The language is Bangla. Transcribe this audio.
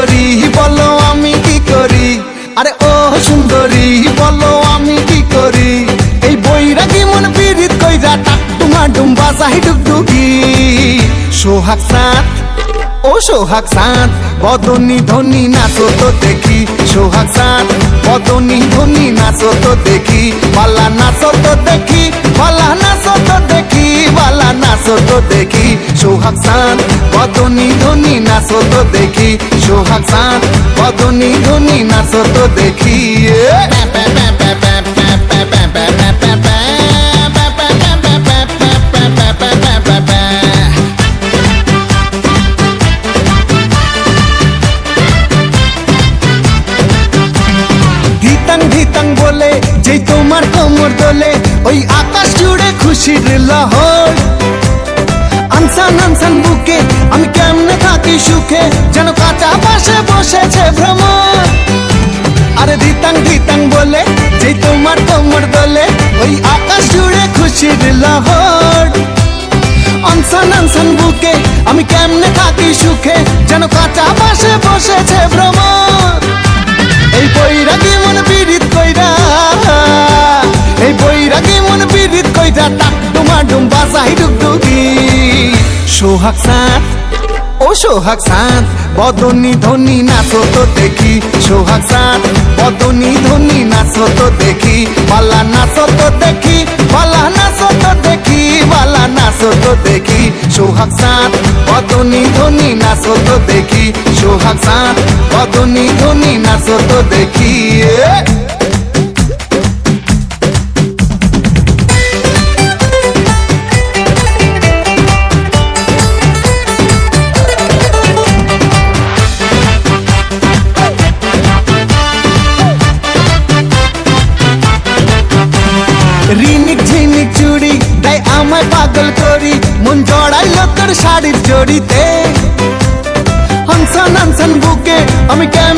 সুন্দরী বলো আমি কি করি, আরে ও সুন্দরী বলো আমি কি করি। এই বৈরাগী মন পীড়িত কইরা টাক টুমা ডুম বাজাই ডুগডুগি। সোহাগ চাঁদ ও সোহাগ চাঁদ বদনী ধনী নাচো তো দেখি। সোহাগ চাঁদ বদনী ধনী নাচো তো দেখি। বালা নাচো তো দেখি, বালা নাচো তো দেখি, বালা নাচো তো দেখি। সোহাগ চাঁদ বদনী ধনী নাচো তো দেখি। সোহাগ চাঁদ বদনী ধনী নাচো তো দেখি। ধিতাং বলে যেই তোমার কোমর দোলে, ওই আকাশ জুড়ে খুশির লহর। আনসান আনসান বুকে আমি কেমনে থাকি সুখে, যেন কাঁচা পাশে বসেছে ভ্রমর। আরে ধিতাং বলে যেই তোমার কোমর দোলে, ওই আকাশ জুড়ে খুশির লহর। আনসান আনসান বুকে আমি কেমনে থাকি সুখে, যেন কাঁচা পাশে বসেছে ভ্রমর। এই বৈরাগী মন পীড়িত কইরা, এই বৈরাগী মন পীড়িত কইরা টাক ডুমা ডুম বাজাই ডুগডুগি। সোহাগ চাঁদ ও সোহাগ চাঁদ বদনী ধনী নাচো তো দেখি। সোহাগ চাঁদ বদনী ধনী নাচো তো দেখি। বালা নাচো তো দেখি, বালা নাচো তো দেখি, বালা নাচো তো দেখি। সোহাগ চাঁদ বদনী ধনী নাচো তো দেখি। সোহাগ চাঁদ বদনী ধনী নাচো তো দেখি। রিনিক ঝিনিক চুড়ি তাই আমায় পাগল করি, মন জড়াইল তোর শাড়ির জড়িতে। হানসান হানসান বুকে আমি কেমনে